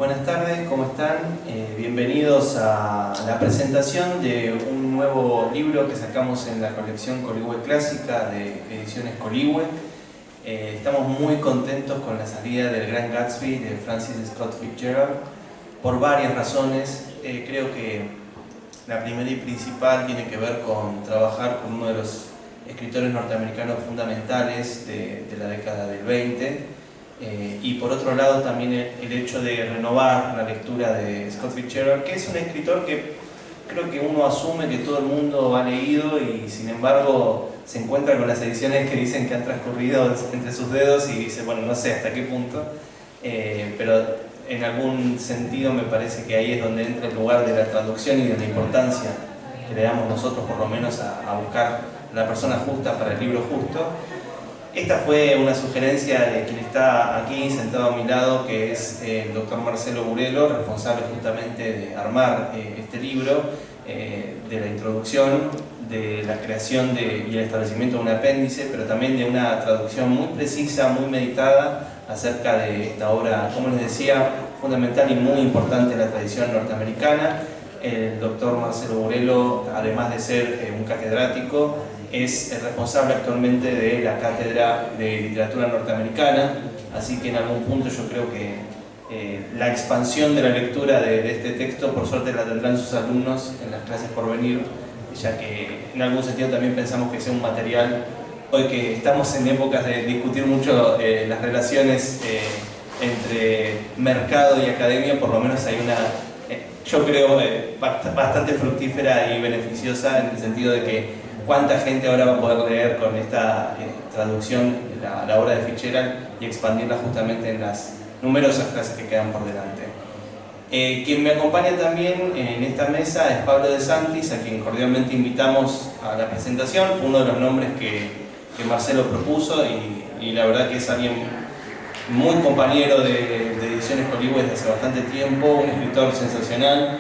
Buenas tardes, ¿cómo están? Bienvenidos a la presentación de un nuevo libro que sacamos en la colección Coligüe Clásica de Ediciones Coligüe. Estamos muy contentos con la salida del Gran Gatsby de Francis Scott Fitzgerald por varias razones. Creo que la primera y principal tiene que ver con trabajar con uno de los escritores norteamericanos fundamentales de la década del 20. Y por otro lado también el hecho de renovar la lectura de Scott Fitzgerald, que es un escritor que creo que uno asume que todo el mundo ha leído y sin embargo se encuentra con las ediciones que dicen que han transcurrido entre sus dedos y dice, bueno, no sé hasta qué punto, pero en algún sentido me parece que ahí es donde entra el lugar de la traducción y de la importancia que le damos nosotros por lo menos a buscar la persona justa para el libro justo. Esta fue una sugerencia de quien está aquí sentado a mi lado, que es el doctor Marcelo Burelo, responsable justamente de armar este libro, de la introducción, de la creación y el establecimiento de un apéndice, pero también de una traducción muy precisa, muy meditada acerca de esta obra, como les decía, fundamental y muy importante en la tradición norteamericana. El doctor Marcelo Burelo, además de ser un catedrático, es el responsable actualmente de la Cátedra de Literatura Norteamericana, así que en algún punto yo creo que la expansión de la lectura de este texto, por suerte la tendrán sus alumnos en las clases por venir, ya que en algún sentido también pensamos que sea un material, hoy que estamos en épocas de discutir mucho las relaciones entre mercado y academia, por lo menos hay una, yo creo, bastante fructífera y beneficiosa en el sentido de que cuánta gente ahora va a poder leer con esta traducción la obra de Fitzgerald y expandirla justamente en las numerosas clases que quedan por delante. Quien me acompaña también en esta mesa es Pablo de Santis, a quien cordialmente invitamos a la presentación. Fue uno de los nombres que Marcelo propuso y la verdad que es alguien muy compañero de Ediciones Coligüe desde hace bastante tiempo, un escritor sensacional.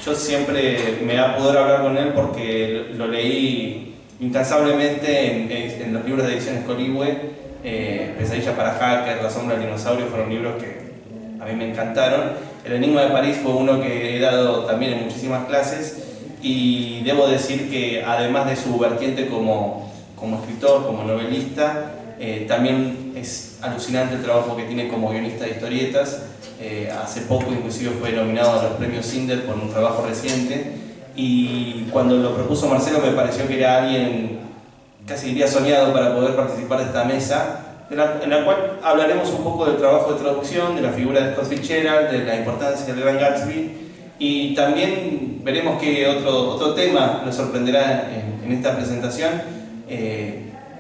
Yo siempre me da poder hablar con él porque lo leí incansablemente en los libros de Ediciones Coligüe. Pesadilla para Hacker, La sombra del dinosaurio fueron libros que a mí me encantaron. El enigma de París fue uno que he dado también en muchísimas clases y debo decir que además de su vertiente como escritor, como novelista, también es alucinante el trabajo que tiene como guionista de historietas. Hace poco inclusive fue nominado a los premios Cinder por un trabajo reciente y cuando lo propuso Marcelo me pareció que era alguien casi diría soñado para poder participar de esta mesa en la cual hablaremos un poco del trabajo de traducción, de la figura de Scott Fitzgerald, de la importancia del Gran Gatsby y también veremos que otro tema nos sorprenderá en esta presentación.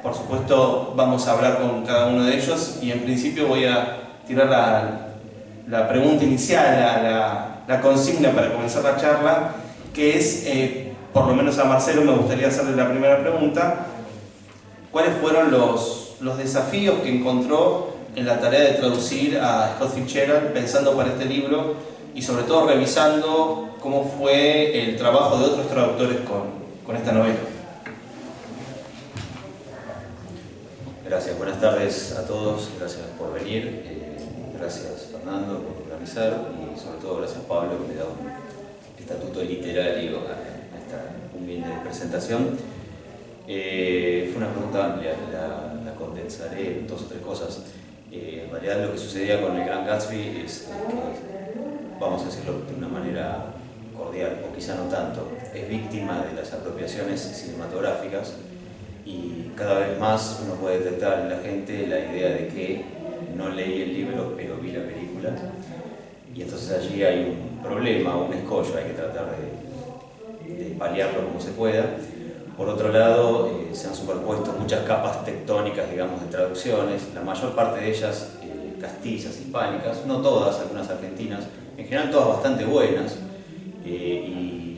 Por supuesto vamos a hablar con cada uno de ellos y en principio voy a tirar la pregunta inicial, la consigna para comenzar la charla, que es, por lo menos a Marcelo me gustaría hacerle la primera pregunta: ¿cuáles fueron los desafíos que encontró en la tarea de traducir a Scott Fitzgerald pensando para este libro y sobre todo revisando cómo fue el trabajo de otros traductores con esta novela? Gracias, buenas tardes a todos, gracias por venir. Gracias Fernando por organizar y sobre todo gracias Pablo que me da un estatuto literario a esta humilde presentación. Fue una pregunta amplia, la condensaré en 2 o 3 cosas. En realidad lo que sucedía con el Gran Gatsby es que, vamos a decirlo de una manera cordial, o quizá no tanto, es víctima de las apropiaciones cinematográficas y cada vez más uno puede detectar en la gente la idea de que no leí el libro, pero vi la película. Y entonces allí hay un problema, un escollo, hay que tratar de paliarlo como se pueda. Por otro lado, se han superpuesto muchas capas tectónicas, digamos, de traducciones, la mayor parte de ellas castizas, hispánicas, no todas, algunas argentinas, en general todas bastante buenas. Y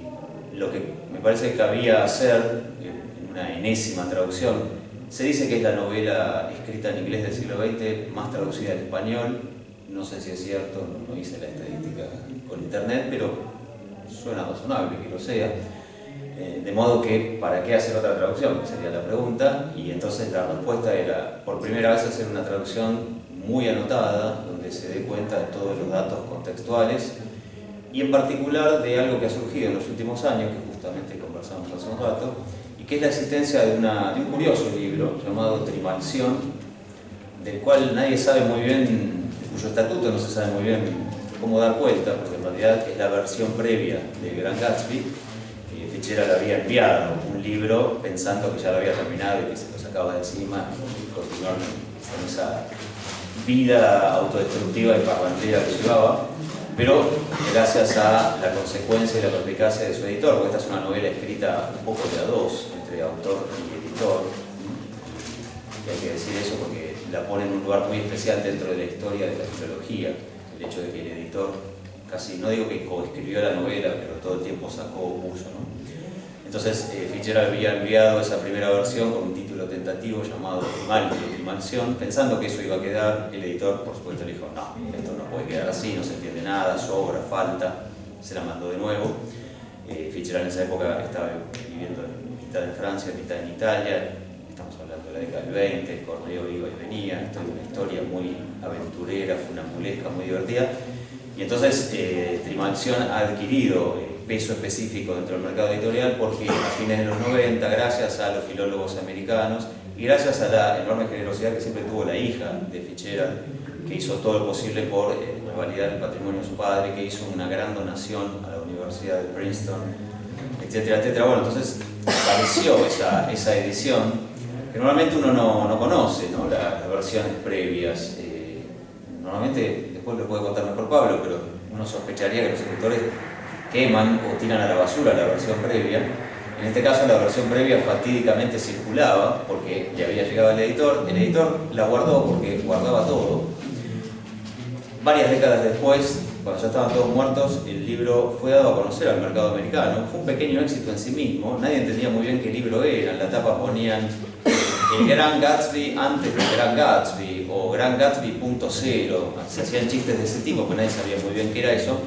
lo que me parece que cabía hacer en una enésima traducción, se dice que es la novela escrita en inglés del siglo XX más traducida al español. No sé si es cierto, no hice la estadística con internet, pero suena razonable que lo sea. De modo que, ¿para qué hacer otra traducción? Sería la pregunta. Y entonces la respuesta era, por primera vez, hacer una traducción muy anotada, donde se dé cuenta de todos los datos contextuales y en particular de algo que ha surgido en los últimos años, que justamente conversamos hace un rato, y que es la existencia de un curioso libro llamado Trimalción, del cual nadie sabe muy bien, cuyo estatuto no se sabe muy bien cómo dar cuenta, porque en realidad es la versión previa de Gran Gatsby. Fitzgerald había enviado un libro pensando que ya lo había terminado y que se lo sacaba de encima y continuar con esa vida autodestructiva y parlantera que llevaba, pero gracias a la consecuencia y la perspicacia de su editor, porque esta es una novela escrita un poco de a dos, entre autor y editor, y hay que decir eso porque la pone en un lugar muy especial dentro de la historia de la filología, el hecho de que el editor casi, no digo que coescribió la novela, pero todo el tiempo sacó uso, ¿no? Entonces Fitzgerald había enviado esa primera versión con un título tentativo llamado Trimalción, pensando que eso iba a quedar. El editor, por supuesto, le dijo, no, esto no puede quedar así, no se entiende nada, sobra, falta. Se la mandó de nuevo. Fitzgerald en esa época estaba viviendo mitad en Francia, mitad en Italia. Estamos hablando de la década del 20, el correo iba y venía. Esto es una historia muy aventurera, funambulesca, muy divertida. Y entonces Trimalción ha adquirido peso específico dentro del mercado editorial porque a fines de los 90, gracias a los filólogos americanos y gracias a la enorme generosidad que siempre tuvo la hija de Fitzgerald, que hizo todo lo posible por validar el patrimonio de su padre, que hizo una gran donación a la Universidad de Princeton, etcétera, etcétera. Bueno, entonces apareció esa edición que normalmente uno no conoce, ¿no? Las versiones previas. Normalmente, después lo puede contar mejor Pablo, pero uno sospecharía que los escritores queman o tiran a la basura la versión previa. En este caso la versión previa fatídicamente circulaba porque le había llegado al editor. El editor la guardó porque guardaba todo. Varias décadas después, cuando ya estaban todos muertos, el libro fue dado a conocer al mercado americano. Fue un pequeño éxito en sí mismo. Nadie entendía muy bien qué libro era. En la tapa ponían El Gran Gatsby antes del Gran Gatsby o Gran Gatsby.0. Se hacían chistes de ese tipo, pero nadie sabía muy bien qué era eso.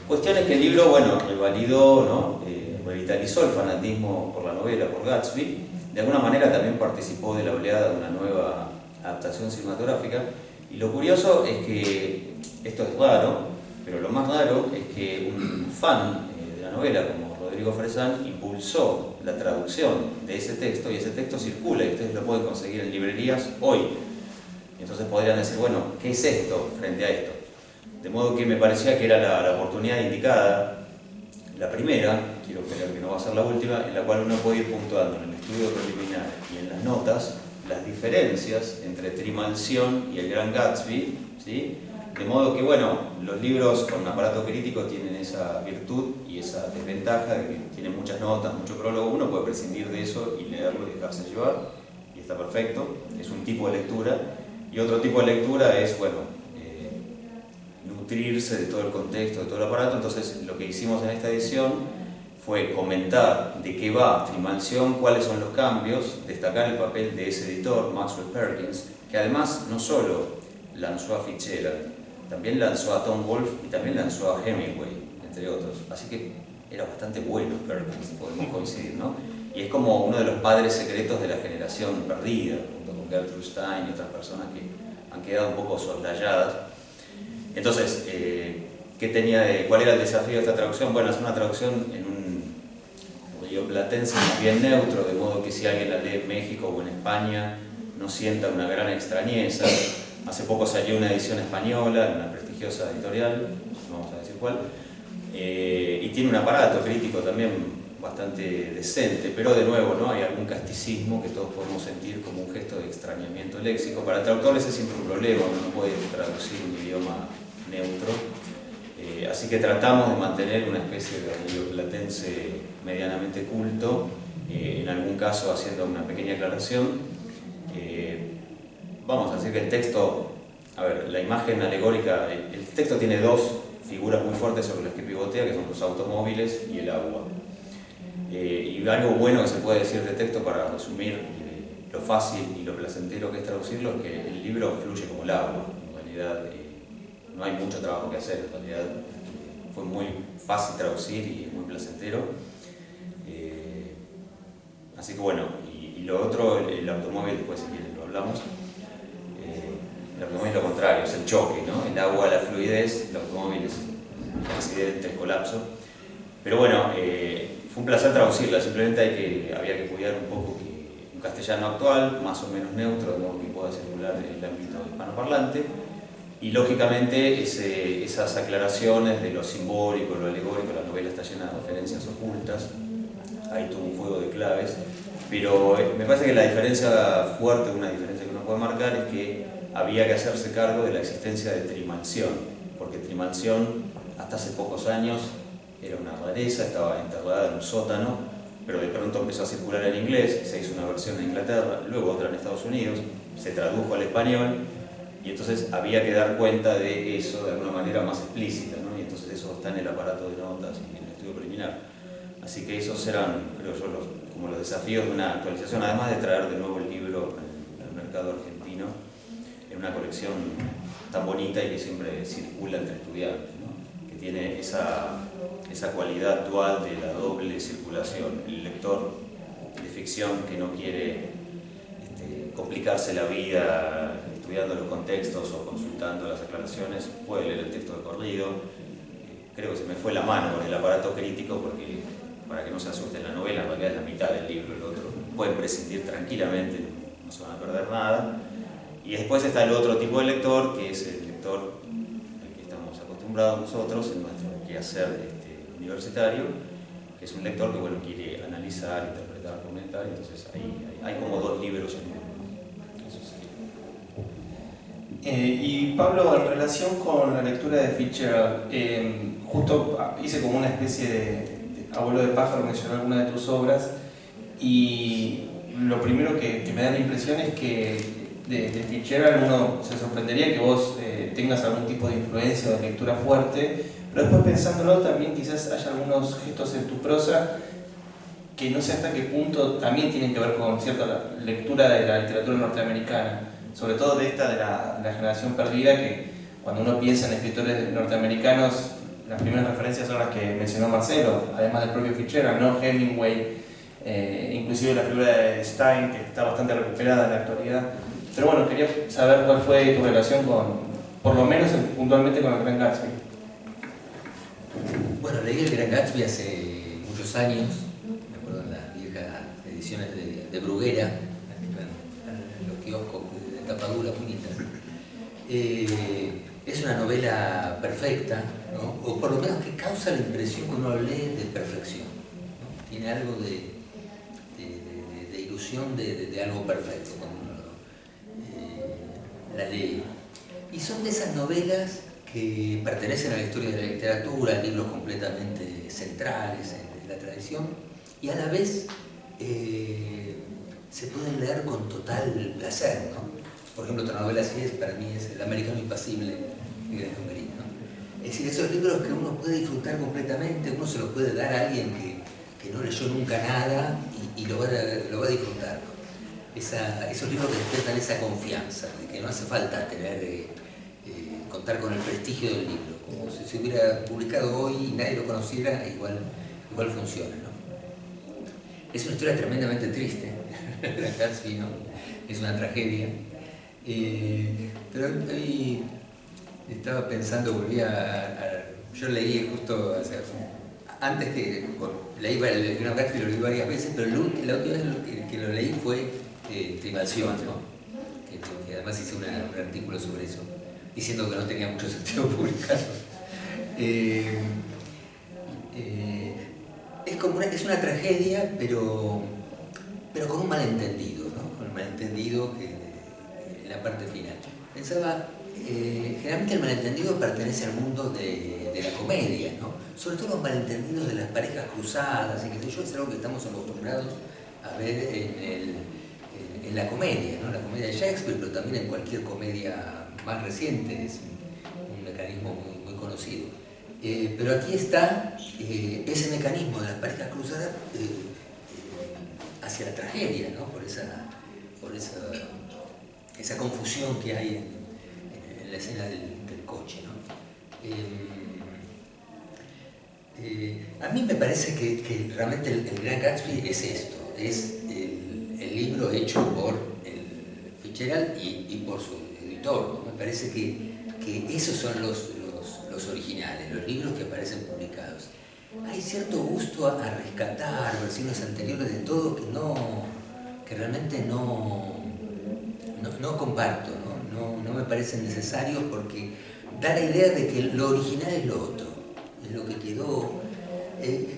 Cuestión es que el libro, bueno, revalidó, ¿no? Revitalizó el fanatismo por la novela, por Gatsby. De alguna manera también participó de la oleada de una nueva adaptación cinematográfica. Y lo curioso es que, esto es raro, pero lo más raro es que un fan de la novela, como Rodrigo Fresán, impulsó la traducción de ese texto y ese texto circula y ustedes lo pueden conseguir en librerías hoy. Entonces podrían decir, bueno, ¿qué es esto frente a esto? De modo que me parecía que era la oportunidad indicada, la primera, quiero creer que no va a ser la última, en la cual uno puede ir puntuando en el estudio preliminar y en las notas las diferencias entre Trimalción y el Gran Gatsby, ¿sí? De modo que, bueno, los libros con aparato crítico tienen esa virtud y esa desventaja de que tienen muchas notas, mucho prólogo. Uno puede prescindir de eso y leerlo y dejarse llevar, y está perfecto, es un tipo de lectura. Y otro tipo de lectura es, bueno, nutrirse de todo el contexto, de todo el aparato. Entonces lo que hicimos en esta edición fue comentar de qué va Trimalción, cuáles son los cambios, destacar el papel de ese editor, Maxwell Perkins, que además no solo lanzó a Fitzgerald, también lanzó a Tom Wolfe y también lanzó a Hemingway, entre otros. Así que era bastante bueno Perkins, podemos coincidir, ¿no? Y es como uno de los padres secretos de la generación perdida, junto con Gertrude Stein y otras personas que han quedado un poco soslayadas. Entonces, ¿cuál era el desafío de esta traducción? Bueno, es una traducción en un rioplatense más bien neutro, de modo que si alguien la lee en México o en España no sienta una gran extrañeza. Hace poco salió una edición española, en una prestigiosa editorial, no vamos a decir cuál, y tiene un aparato crítico también bastante decente, pero de nuevo, ¿no? Hay algún casticismo que todos podemos sentir como un gesto de extrañamiento léxico. Para el traductor ese es siempre un problema, uno no puede traducir un idioma neutro, así que tratamos de mantener una especie de rioplatense medianamente culto, en algún caso haciendo una pequeña aclaración. Vamos a decir que el texto, a ver, la imagen alegórica, el texto tiene dos figuras muy fuertes sobre las que pivotea, que son los automóviles y el agua. Y algo bueno que se puede decir de texto para resumir lo fácil y lo placentero que es traducirlo es que el libro fluye como el agua. En realidad no hay mucho trabajo que hacer, en realidad fue muy fácil traducir y muy placentero. Así que bueno, y lo otro, el automóvil, después si quieren lo hablamos. El automóvil lo digamos, el choque, ¿no? El agua, la fluidez, el automóvil es el accidente, el colapso. Pero bueno, fue un placer traducirla, simplemente había que cuidar un poco que un castellano actual, más o menos neutro, de modo que pueda circular en el ámbito hispanoparlante. Y lógicamente esas aclaraciones de lo simbólico, lo alegórico, la novela está llena de referencias ocultas, hay todo un juego de claves, pero me parece que la diferencia fuerte, una diferencia que uno puede marcar, es que había que hacerse cargo de la existencia de Trimalción, porque Trimalción hasta hace pocos años era una rareza, estaba enterrada en un sótano, pero de pronto empezó a circular en inglés, se hizo una versión en Inglaterra, luego otra en Estados Unidos, se tradujo al español, y entonces había que dar cuenta de eso de alguna manera más explícita, ¿no? Y entonces eso está en el aparato de notas y en el estudio preliminar. Así que esos eran, creo yo, como los desafíos de una actualización, además de traer de nuevo el libro al mercado argentino en una colección tan bonita y que siempre circula entre estudiantes, ¿no? Que tiene esa cualidad dual de la doble circulación. El lector de ficción que no quiere complicarse la vida estudiando los contextos o consultando las aclaraciones, puede leer el texto de corrido. Creo que se me fue la mano con el aparato crítico porque, para que no se asusten, la novela en realidad es la mitad del libro, el otro pueden prescindir tranquilamente, no se van a perder nada. Y después está el otro tipo de lector, que es el lector al que estamos acostumbrados nosotros en nuestro quehacer universitario, que es un lector que quiere analizar, interpretar, comentar. Entonces hay como dos libros en uno. Y Pablo, en relación con la lectura de Fitzgerald, justo hice como una especie de abuelo de pájaro, mencioné alguna de tus obras, y lo primero que me da la impresión es que de Fitzgerald uno se sorprendería que vos tengas algún tipo de influencia o de lectura fuerte, pero después pensándolo también quizás haya algunos gestos en tu prosa que no sé hasta qué punto también tienen que ver con cierta lectura de la literatura norteamericana, sobre todo de la generación perdida, que cuando uno piensa en escritores norteamericanos, las primeras referencias son las que mencionó Marcelo, además del propio Fitzgerald, ¿no? Hemingway, inclusive la figura de Stein, que está bastante recuperada en la actualidad. Pero bueno, quería saber cuál fue tu relación por lo menos puntualmente, con el Gran Gatsby. Bueno, leí el Gran Gatsby hace muchos años, me acuerdo en las viejas ediciones de Bruguera, en los kioscos de tapa dura, bonitas. Es una novela perfecta, ¿no? O por lo menos que causa la impresión que uno lee de perfección, ¿no? Tiene algo de ilusión de algo perfecto cuando uno la lee. Y son de esas novelas que pertenecen a la historia de la literatura, libros completamente centrales en la tradición, y a la vez se pueden leer con total placer, ¿no? Por ejemplo, otra novela así para mí es El americano impasible de Graham Greene, ¿no? Es decir, esos libros que uno puede disfrutar completamente, uno se los puede dar a alguien que no leyó nunca nada y lo va a disfrutar, ¿no? Esos libros que despiertan esa confianza, de que no hace falta contar con el prestigio del libro, como si se hubiera publicado hoy y nadie lo conociera, igual funciona, ¿no? Es una historia tremendamente triste, Gran Gatsby, ¿no? Es una tragedia, pero hoy estaba pensando, yo leí justo, antes que leí el Gran Gatsby, lo leí varias veces, pero la última vez que lo leí fue Trimalción, ¿no? Que además hice un artículo sobre eso, diciendo que no tenía mucho sentido publicarlo. Es una tragedia, pero con un malentendido, ¿no? Con un malentendido en la parte final. Pensaba, generalmente el malentendido pertenece al mundo de la comedia, ¿no? Sobre todo los malentendidos de las parejas cruzadas, y qué sé yo, es algo que estamos acostumbrados a ver en la comedia, ¿no? La comedia de Shakespeare, pero también en cualquier comedia más reciente, es un mecanismo muy conocido. Pero aquí está ese mecanismo de las parejas cruzadas hacia la tragedia, ¿no? Por esa confusión que hay en la escena del coche, ¿no? A mí me parece que realmente el Gran Gatsby es esto, es el libro hecho por el Fitzgerald y por su editor lector, ¿no? Me parece que esos son los originales, los libros que aparecen publicados. Hay cierto gusto a rescatar versiones anteriores de todo que realmente no comparto, no me parecen necesarios porque da la idea de que lo original es lo otro, es lo que quedó.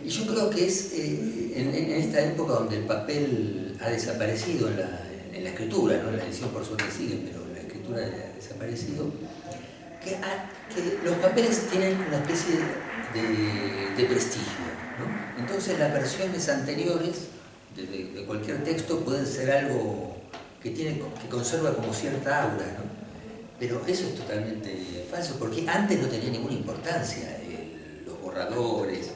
Y yo creo que es en esta época donde el papel ha desaparecido en la escritura, ¿no? La edición por suerte sigue, pero la escritura ha desaparecido, que los papeles tienen una especie de prestigio, ¿no? Entonces las versiones anteriores de cualquier texto pueden ser algo que conserva como cierta aura, ¿no? Pero eso es totalmente falso, porque antes no tenía ninguna importancia, los borradores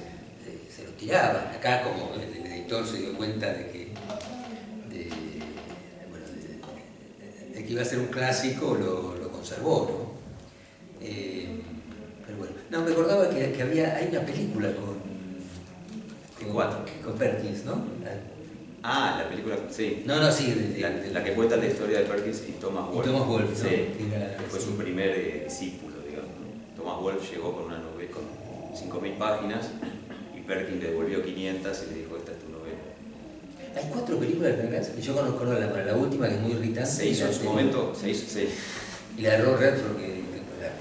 se los tiraban. Acá como el editor se dio cuenta de que iba a ser un clásico, lo conservó, ¿no? Pero bueno, no, me acordaba que hay una película con Perkins, ¿no? Ah, la película, sí. No, sí. La que cuenta la historia de Perkins y Thomas Wolfe. Thomas Wolfe, sí. ¿no? Fue su primer discípulo, digamos. Thomas Wolfe llegó con una novela con 5.000 páginas y Perkins le devolvió 500 y le dijo, esta es tu novela. Hay 4 películas de Perkins, que yo conozco la última, que es muy irritante. Se hizo en su momento, sí. Y la de Robert Redford,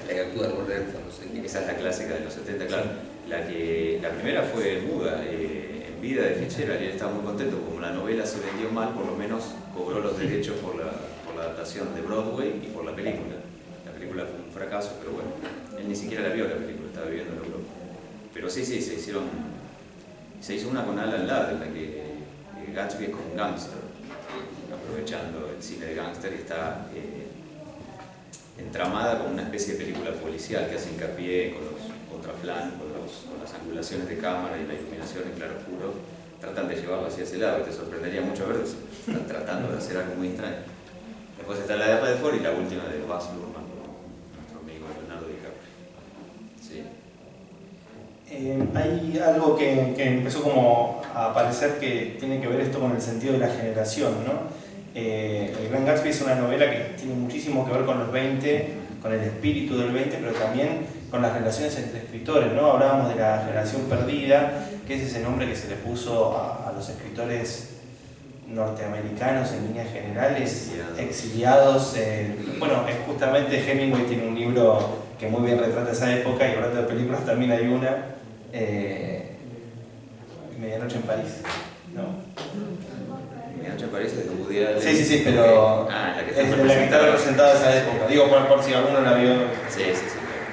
la que actúa Robert Redford, no sé. Esa es la clásica de los 70, claro. La primera fue muda, en vida de Fitzgerald, y él estaba muy contento. Como la novela se vendió mal, por lo menos cobró los derechos por la adaptación de Broadway y por la película. La película fue un fracaso, pero bueno, él ni siquiera la vio la película, estaba viviendo en Europa. Pero sí, se hizo una con Alan Ladd, en la que Gatsby es como un gángster, aprovechando el cine de gángster, y está entramada como una especie de película policial que hace hincapié con los contraplanos, con las angulaciones de cámara y la iluminación en claro oscuro. Tratan de llevarlo hacia ese lado, te sorprendería mucho ver, están tratando de hacer algo muy extraño. Después está la de Redford y la última de Baz Luhrmann, nuestro amigo Leonardo DiCaprio. Sí. Hay algo que empezó como a aparecer que tiene que ver esto con el sentido de la generación, ¿no? El Gran Gatsby es una novela que tiene muchísimo que ver con los 20, con el espíritu del 20, pero también con las relaciones entre escritores, ¿no? Hablábamos de la generación perdida, que es ese nombre que se le puso a los escritores norteamericanos en líneas generales, exiliados. Bueno, justamente Hemingway tiene un libro que muy bien retrata esa época, y hablando de películas también hay una, Medianoche en París, ¿no? Medianoche en París es de Woody Allen. Sí, pero la que es de la que está representada esa época. Digo, por si alguno la vio. Sí.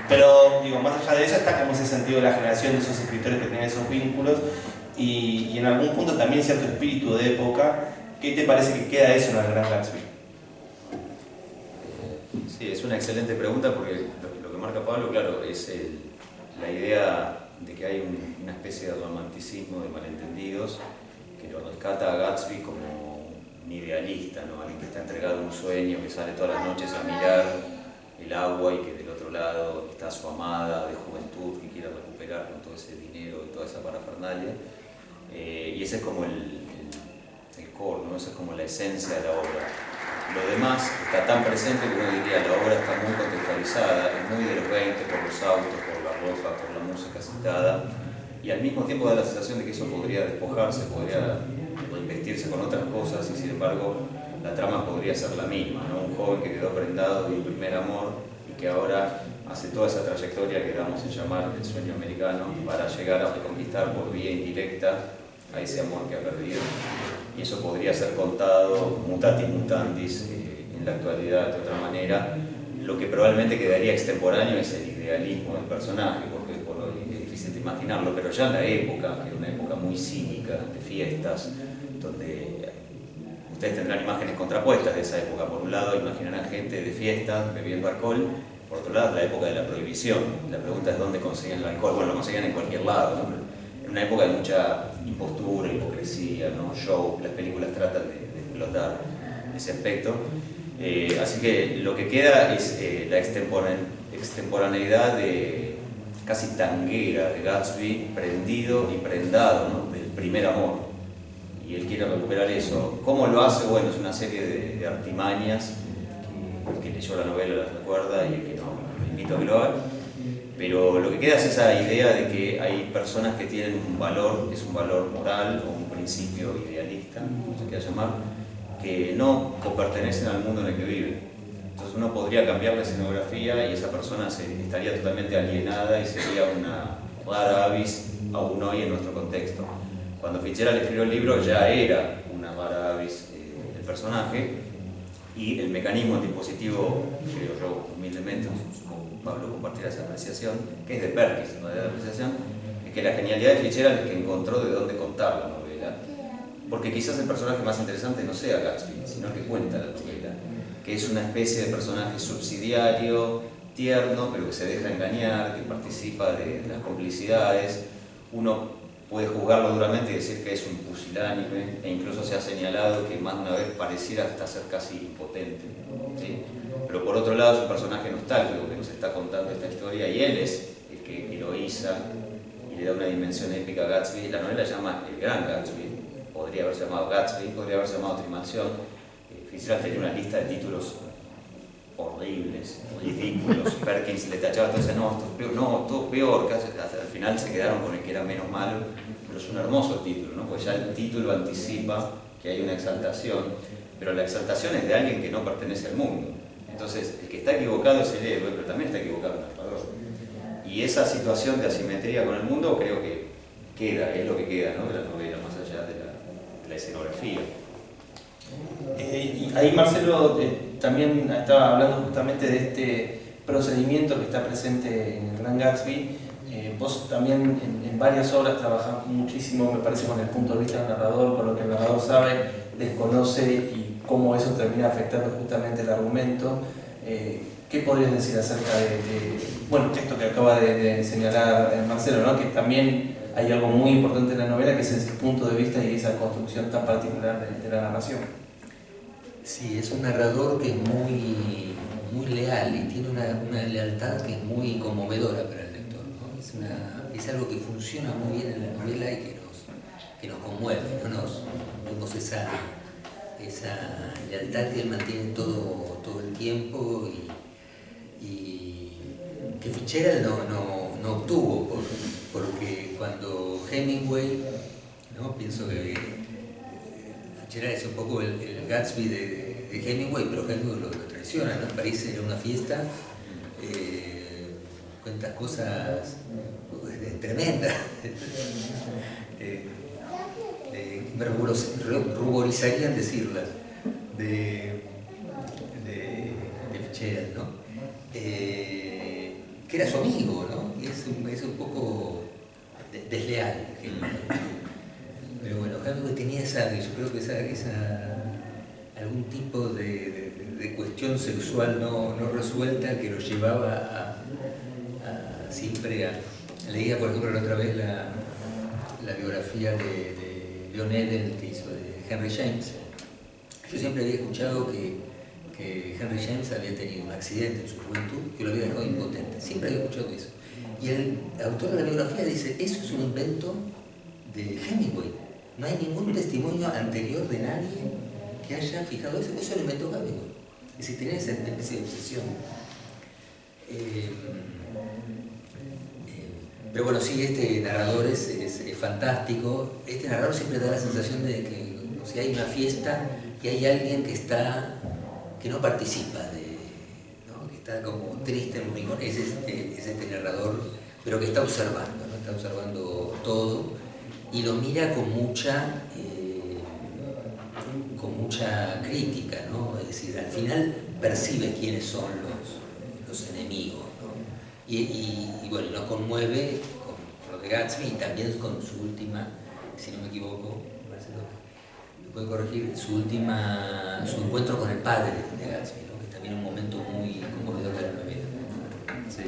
Pero, digo, más allá de eso está como ese sentido de la generación de esos escritores que tienen esos vínculos y en algún punto también cierto espíritu de época. ¿Qué te parece que queda eso en el Gran Gatsby? Sí, es una excelente pregunta porque lo que marca Pablo, claro, es la idea de que hay una especie de romanticismo de malentendidos que lo rescata a Gatsby como un idealista, ¿no? Alguien que está entregado a un sueño, que sale todas las noches a mirar el agua y que del otro lado está su amada de juventud que quiere recuperar con todo ese dinero y toda esa parafernalia. Y ese es como el core, ¿no? Esa es como la esencia de la obra. Lo demás está tan presente que uno diría la obra está muy contextualizada, es muy de los 20 por los autos, por la ropa, por la música citada, y al mismo tiempo da la sensación de que eso podría despojarse, podría reinvestirse con otras cosas, y sin embargo la trama podría ser la misma, ¿no? Un joven que quedó prendado de un primer amor y que ahora hace toda esa trayectoria que damos en llamar el sueño americano para llegar a reconquistar por vía indirecta a ese amor que ha perdido. Y eso podría ser contado mutatis mutandis en la actualidad de otra manera. Lo que probablemente quedaría extemporáneo es el idealismo del personaje, porque bueno, es difícil de imaginarlo, pero ya en la época, que era una época muy cínica, de fiestas, donde ustedes tendrán imágenes contrapuestas de esa época. Por un lado imaginarán gente de fiestas bebiendo alcohol, por otro lado la época de la prohibición. La pregunta es dónde consiguen el alcohol. Bueno, lo conseguían en cualquier lado, ¿no? En una época de mucha impostura, hipocresía, ¿no? Show, las películas tratan de explotar ese aspecto. Así que lo que queda es la extemporaneidad de, casi tanguera de Gatsby, prendido y prendado, ¿no? Del primer amor. Y él quiere recuperar eso. ¿Cómo lo hace? Bueno, es una serie de artimañas el que leyó la novela la recuerda y el que no, lo invito a que lo haga. Pero lo que queda es esa idea de que hay personas que tienen un valor, es un valor moral o un principio idealista, como se quiera llamar, que no copertenecen al mundo en el que viven. Entonces uno podría cambiar la escenografía y esa persona estaría totalmente alienada y sería una rara avis aún hoy en nuestro contexto. Cuando Fitzgerald escribió el libro ya era una rara avis el personaje, y el mecanismo dispositivo, creo yo humildemente, con Pablo compartirá esa apreciación, que es de Perkins, no de la apreciación, es que la genialidad de Fitzgerald es que encontró de dónde contar la novela, porque quizás el personaje más interesante no sea Gatsby, sino el que cuenta la novela, que es una especie de personaje subsidiario, tierno, pero que se deja engañar, que participa de las complicidades. Uno puede juzgarlo duramente y decir que es un pusilánime, e incluso se ha señalado que más de una vez pareciera hasta ser casi impotente, ¿sí? Pero por otro lado es un personaje nostálgico que nos está contando esta historia y él es el que heroiza y le da una dimensión épica a Gatsby. La novela se llama El Gran Gatsby, podría haberse llamado Gatsby, podría haberse llamado Trimansión. Fitzgerald tenía una lista de títulos horribles, ridículos. Perkins le tachaba todo, decía, no, esto es peor, no, todo peor, casi hasta el final se quedaron con el que era menos malo, pero es un hermoso título, ¿no? Pues ya el título anticipa que hay una exaltación, pero la exaltación es de alguien que no pertenece al mundo. Entonces, el que está equivocado es el héroe, pero también está equivocado el narrador. Y esa situación de asimetría con el mundo creo que queda, es lo que queda, ¿no?, de la novela, más allá de la escenografía. Y ahí Marcelo también estaba hablando justamente de este procedimiento que está presente en el Gran Gatsby. Vos también en varias obras trabajás muchísimo, me parece, con el punto de vista del narrador, con lo que el narrador sabe, desconoce y cómo eso termina afectando justamente el argumento. ¿Qué podrías decir acerca bueno, esto que acaba de señalar Marcelo, ¿no?, que también hay algo muy importante en la novela, que es ese punto de vista y esa construcción tan particular de la narración? Sí, es un narrador que es muy leal y tiene una lealtad que es muy conmovedora para el lector, ¿no? Es algo que funciona muy bien en la novela y que nos conmueve, ¿no? Vemos esa lealtad que él mantiene todo el tiempo y que Fitzgerald no obtuvo, porque cuando Hemingway, ¿no?, pienso que Fitzgerald es un poco el Gatsby de Hemingway, pero Hemingway lo traiciona, ¿no? París era una fiesta, cuentas cosas tremendas, me ruborizarían decirlas, de Fitzgerald, ¿no? Que era su amigo, ¿no? Y es un poco desleal. Pero bueno, Hemingway tenía yo creo que algún tipo de cuestión sexual no resuelta que lo llevaba siempre a... Leía, por ejemplo, la otra vez la biografía de Leon Edel, que hizo de Henry James. Yo siempre había escuchado que Henry James había tenido un accidente en su juventud que lo había dejado impotente. Siempre había escuchado eso. Y el autor de la biografía dice, eso es un invento de Hemingway. No hay ningún testimonio anterior de nadie que haya fijado eso. Eso lo inventó Hemingway. Es decir, tenía esa especie de obsesión. Pero bueno, sí, este narrador es fantástico. Este narrador siempre da la sensación de que si hay una fiesta y hay alguien que no participa, ¿no?, que está como triste en un rincón. Es este narrador, pero que está observando, ¿no? Está observando todo y lo mira con mucha crítica, ¿no? Es decir, al final percibe quiénes son los enemigos, ¿no? Y bueno, nos conmueve con lo de Gatsby y también con su última, si no me equivoco, Marcelo, me puede corregir, su encuentro con el padre de Gatsby, ¿no?, que es también un momento muy conmovedor de la novela. Sí.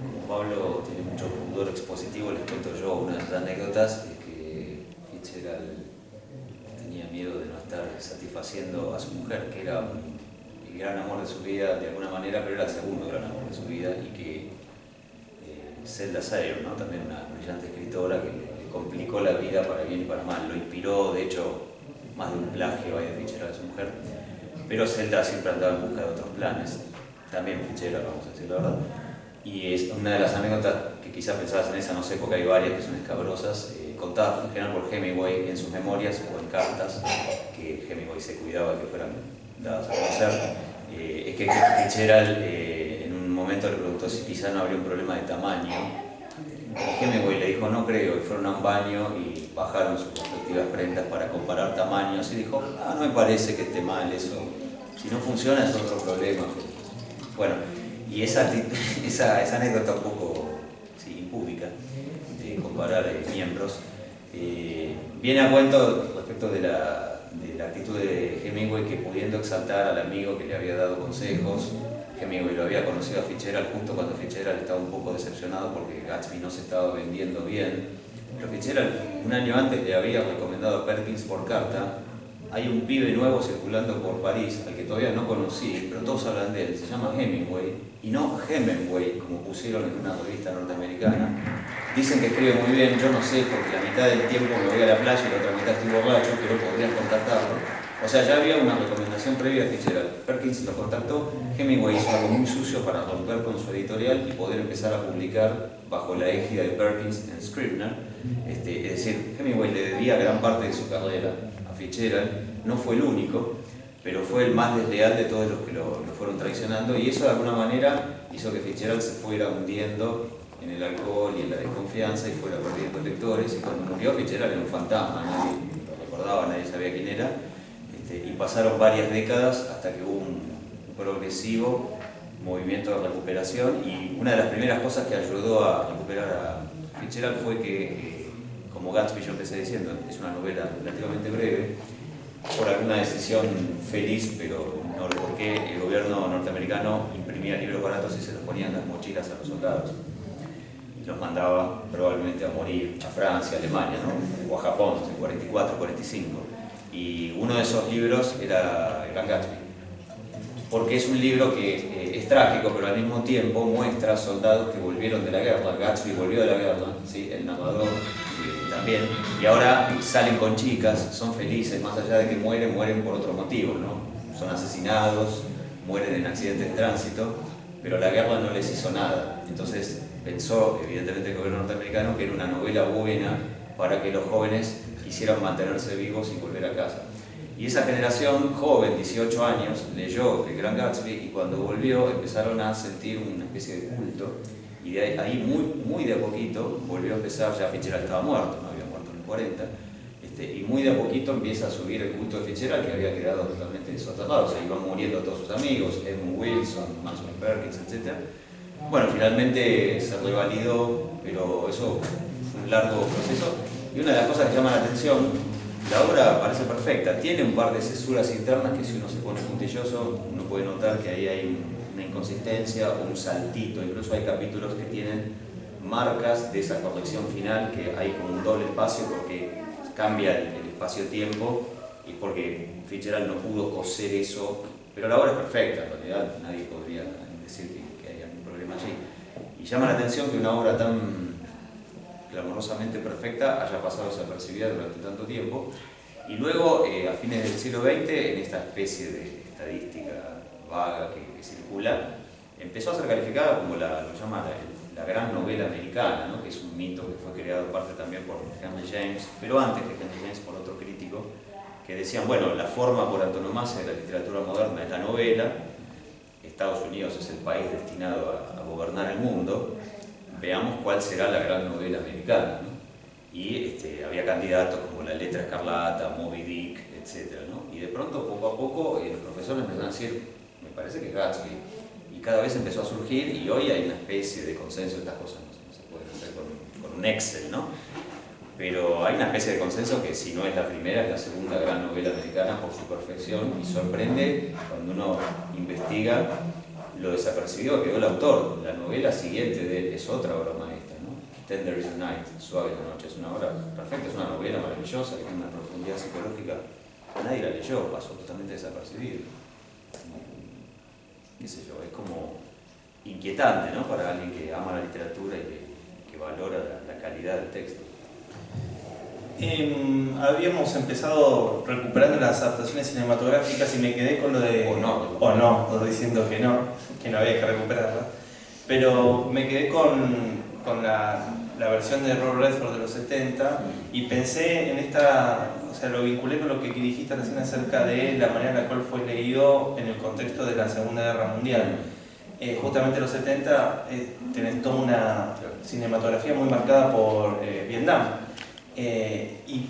Como Pablo tiene mucho pudor expositivo, les cuento yo unas anécdotas de que Fitzgerald tenía miedo de no estar satisfaciendo a su mujer, que era el gran amor de su vida de alguna manera, pero era el segundo gran amor de su vida, y que Zelda Sayer, ¿no?, también una brillante escritora que le complicó la vida para bien y para mal, lo inspiró, de hecho, más de un plagio hay de Fitzgerald a su mujer. pero Zelda siempre andaba en busca de otros planes, también Fitzgerald, vamos a decir la verdad. Y es una de las anécdotas que quizás pensabas en esa, no sé, porque hay varias que son escabrosas, contadas en general por Hemingway en sus memorias o en cartas que Hemingway se cuidaba que fueran dadas a conocer. Es que Fitzgerald en un momento le preguntó si quizás no habría un problema de tamaño. Hemingway le dijo no creo, y fueron a un baño y bajaron sus respectivas prendas para comparar tamaños y dijo no me parece que esté mal eso, si no funciona es otro problema. Bueno, y esa anécdota un poco sí, impúdica de comparar miembros viene a cuento respecto de la actitud de Hemingway, que pudiendo exaltar al amigo que le había dado consejos, Hemingway lo había conocido a Fitzgerald justo cuando Fitzgerald estaba un poco decepcionado porque Gatsby no se estaba vendiendo bien, pero Fitzgerald un año antes le había recomendado a Perkins por carta: hay un pibe nuevo circulando por París, al que todavía no conocí, pero todos hablan de él, se llama Hemingway, y no Hemingway, como pusieron en una revista norteamericana. Dicen que escribe muy bien, yo no sé, porque la mitad del tiempo me voy a la playa y la otra mitad estoy borracho, pero podrían contactarlo. O sea, ya había una recomendación previa a Fitzgerald. Perkins lo contactó, Hemingway hizo algo muy sucio para romper con su editorial y poder empezar a publicar bajo la égida de Perkins en Scribner. Es decir, Hemingway le debía gran parte de su carrera a Fitzgerald, no fue el único, pero fue el más desleal de todos los que lo fueron traicionando, y eso de alguna manera hizo que Fitzgerald se fuera hundiendo en el alcohol y en la desconfianza y fuera perdiendo lectores, y cuando murió Fitzgerald era un fantasma, nadie lo recordaba, nadie sabía quién era, y pasaron varias décadas hasta que hubo un progresivo movimiento de recuperación, y una de las primeras cosas que ayudó a recuperar a Fitzgerald fue que, como Gatsby yo empecé diciendo, es una novela relativamente breve, por alguna decisión feliz, pero no sé por qué, el gobierno norteamericano imprimía libros baratos y se los ponía en las mochilas a los soldados. Y los mandaba probablemente a morir a Francia, a Alemania, ¿no? O a Japón, en 44, 45. Y uno de esos libros era El Gran Gatsby. Porque es un libro que es trágico, pero al mismo tiempo muestra soldados que volvieron de la guerra. Gatsby volvió de la guerra, ¿sí? El narrador también, y ahora salen con chicas, son felices, más allá de que mueren por otro motivo, ¿no? Son asesinados, mueren en accidentes de tránsito, pero la guerra no les hizo nada. Entonces pensó, evidentemente, el gobierno norteamericano que era una novela buena para que los jóvenes quisieran mantenerse vivos y volver a casa. Y esa generación joven, 18 años, leyó El Gran Gatsby, y cuando volvió empezaron a sentir una especie de culto, y de ahí muy de a poquito volvió a empezar. Ya Fitzgerald estaba muerto, no había muerto en el 40, y muy de a poquito empieza a subir el culto de Fitzgerald, que había quedado totalmente desotorrado. O sea, iban muriendo todos sus amigos, Edmund Wilson, Maxwell Perkins, etc. Bueno, finalmente se revalidó, pero eso fue un largo proceso, y una de las cosas que llama la atención, la obra parece perfecta, tiene un par de cesuras internas que si uno se pone puntilloso uno puede notar que ahí hay una inconsistencia o un saltito, incluso hay capítulos que tienen marcas de esa corrección final, que hay como un doble espacio porque cambia el espacio-tiempo y porque Fitzgerald no pudo coser eso, pero la obra es perfecta, en realidad nadie podría decir que hay algún problema allí. Y llama la atención que una obra tan clamorosamente perfecta haya pasado desapercibida durante tanto tiempo, y luego a fines del siglo XX, en esta especie de estadística vaga que circula, empezó a ser calificada como lo llama la gran novela americana, ¿no? Que es un mito que fue creado en parte también por Henry James, pero antes que Henry James por otro crítico, que decían, bueno, la forma por antonomasia de la literatura moderna es la novela, Estados Unidos es el país destinado a gobernar el mundo, veamos cuál será la gran novela americana, ¿no? Y había candidatos como La Letra Escarlata, Moby Dick, etc., ¿no? Y de pronto, poco a poco, los profesores empezaron a decir, me parece que Gatsby, y cada vez empezó a surgir, y hoy hay una especie de consenso. Estas cosas no se pueden hacer con un Excel, ¿no? Pero hay una especie de consenso que si no es la primera, es la segunda gran novela americana por su perfección, y sorprende cuando uno investiga lo desapercibido que quedó el autor. La novela siguiente de él es otra obra maestra, ¿no? Tender is the Night, Suave es la noche, es una obra perfecta, es una novela maravillosa que tiene una profundidad psicológica. Nadie la leyó, pasó totalmente desapercibido. Qué sé yo, es como inquietante, ¿no? Para alguien que ama la literatura y que valora la calidad del texto. Habíamos empezado recuperando las adaptaciones cinematográficas y me quedé con lo de... O no, diciendo que no había que recuperarla. Pero me quedé con la versión de Robert Redford de los 70 y pensé en esta... O sea, lo vinculé con lo que dijiste recién acerca de la manera en la cual fue leído en el contexto de la Segunda Guerra Mundial. Justamente en los 70 tenés toda una cinematografía muy marcada por Vietnam. Y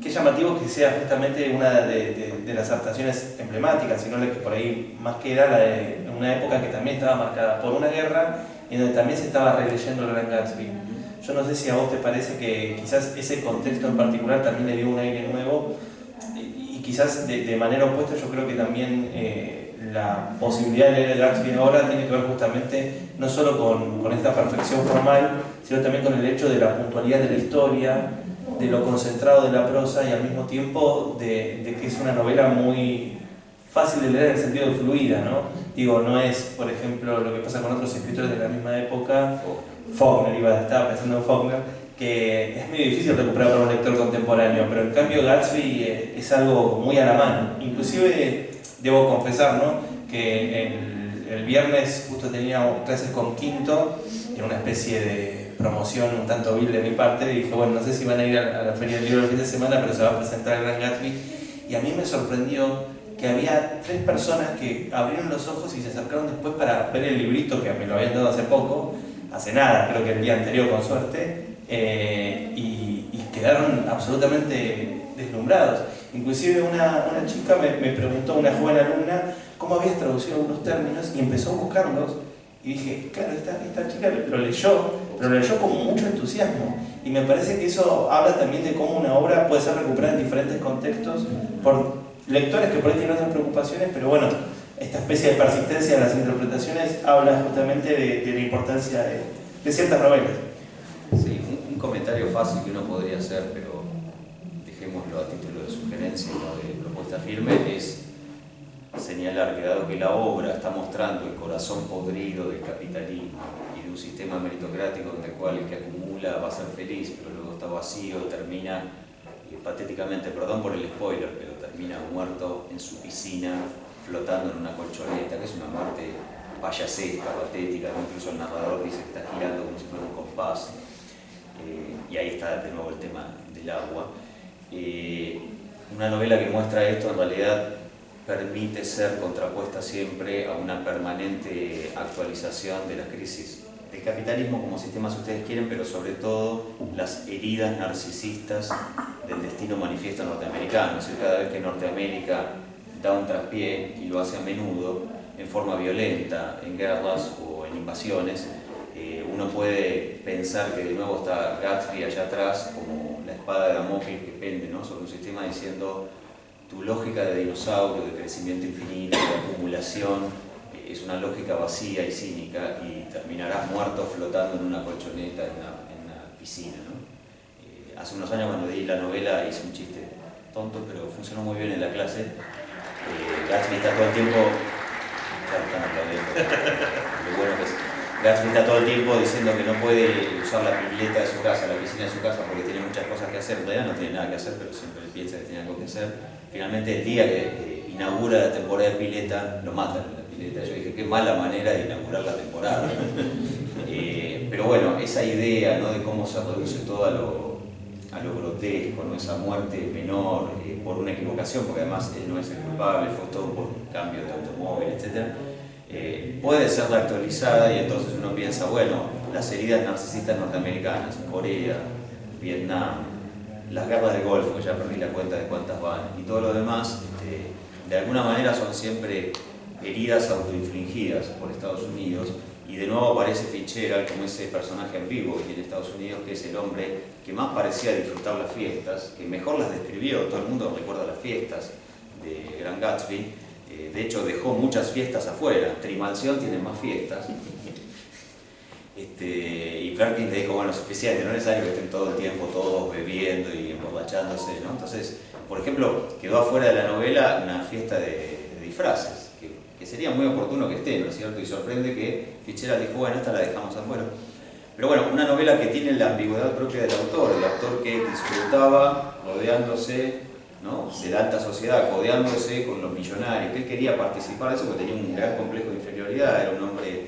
qué llamativo que sea justamente una de las adaptaciones emblemáticas, sino la que por ahí más que era la de una época que también estaba marcada por una guerra y donde también se estaba releyendo el Gran Gatsby. Yo no sé si a vos te parece que quizás ese contexto en particular también le dio un aire nuevo y quizás de manera opuesta yo creo que también la posibilidad de leer el Gatsby ahora tiene que ver justamente no solo con esta perfección formal, sino también con el hecho de la puntualidad de la historia, de lo concentrado de la prosa y al mismo tiempo de que es una novela muy fácil de leer en el sentido de fluida, ¿no? Digo, no es, por ejemplo, lo que pasa con otros escritores de la misma época, Faulkner, estaba pensando en Faulkner, que es muy difícil recuperar para un lector contemporáneo, pero en cambio Gatsby es algo muy a la mano. Inclusive, debo confesar, ¿no?, que el viernes justo tenía clases con Quinto, en una especie de promoción un tanto vil de mi parte, y dije, bueno, no sé si van a ir a la Feria del Libro el fin de semana, pero se va a presentar el Gran Gatsby, y a mí me sorprendió que había 3 personas que abrieron los ojos y se acercaron después para ver el librito que me lo habían dado hace poco, hace nada, creo que el día anterior con suerte, y quedaron absolutamente deslumbrados. Inclusive una chica me preguntó, una joven alumna, cómo habías traducido algunos términos y empezó a buscarlos y dije, claro, esta chica lo leyó, pero lo leyó con mucho entusiasmo y me parece que eso habla también de cómo una obra puede ser recuperada en diferentes contextos por lectores que por ahí tienen otras preocupaciones, pero bueno, esta especie de persistencia en las interpretaciones habla justamente de la importancia de ciertas novelas. Sí, un comentario fácil que uno podría hacer, pero dejémoslo a título de sugerencia y no de propuesta firme, es señalar que dado que la obra está mostrando el corazón podrido del capitalismo y de un sistema meritocrático en el cual el que acumula va a ser feliz, pero luego está vacío, termina patéticamente, perdón por el spoiler, pero termina muerto en su piscina flotando en una colchoneta, que es una muerte payasesca, patética, incluso el narrador dice que está girando como si fuera un compás, y ahí está de nuevo el tema del agua. Una novela que muestra esto en realidad permite ser contrapuesta siempre a una permanente actualización de las crisis del capitalismo como sistema, si ustedes quieren, pero sobre todo las heridas narcisistas del destino manifiesto norteamericano. Es decir, cada vez que Norteamérica da un traspié, y lo hace a menudo, en forma violenta, en guerras o en invasiones, uno puede pensar que de nuevo está Gatsby allá atrás como la espada de Damocles que pende, ¿no?, sobre un sistema diciendo: tu lógica de dinosaurio, de crecimiento infinito, de acumulación, es una lógica vacía y cínica y terminarás muerto flotando en una colchoneta, en una piscina, ¿no? Hace unos años cuando di la novela hice un chiste tonto, pero funcionó muy bien en la clase. Gatsby está todo el tiempo... Ya me están aplaudiendo. Lo bueno que es... Gatsby está todo el tiempo diciendo que no puede usar la pileta de su casa, la piscina de su casa, porque tiene muchas cosas que hacer. En realidad no tiene nada que hacer, pero siempre piensa que tiene algo que hacer. Finalmente, el día que inaugura la temporada de pileta, lo matan en la pileta. Yo dije, qué mala manera de inaugurar la temporada. Pero bueno, esa idea, ¿no?, de cómo se reduce todo a lo grotesco, ¿no?, esa muerte menor por una equivocación, porque además él no es el culpable, fue todo por un cambio de automóvil, etc. Puede ser actualizada y entonces uno piensa, bueno, las heridas narcisistas norteamericanas, Corea, Vietnam, las guerras del Golfo, ya perdí la cuenta de cuántas van, y todo lo demás, de alguna manera son siempre heridas autoinfligidas por Estados Unidos, y de nuevo aparece Fitzgerald como ese personaje ambiguo que tiene Estados Unidos, que es el hombre que más parecía disfrutar las fiestas, que mejor las describió. Todo el mundo recuerda las fiestas de Gran Gatsby. De hecho, dejó muchas fiestas afuera. Trimalción tiene más fiestas. Y Franklin le dijo, bueno, suficiente, no es necesario que estén todo el tiempo todos bebiendo y emborrachándose, ¿no? Entonces, por ejemplo, quedó afuera de la novela una fiesta de disfraces, que sería muy oportuno que esté, ¿no es cierto? Y sorprende que Fitzgerald dijo, bueno, esta la dejamos afuera. Pero bueno, una novela que tiene la ambigüedad propia del autor, el autor que disfrutaba rodeándose, ¿no?, de la alta sociedad, codeándose con los millonarios, que él quería participar de eso porque tenía un gran complejo de inferioridad, era un hombre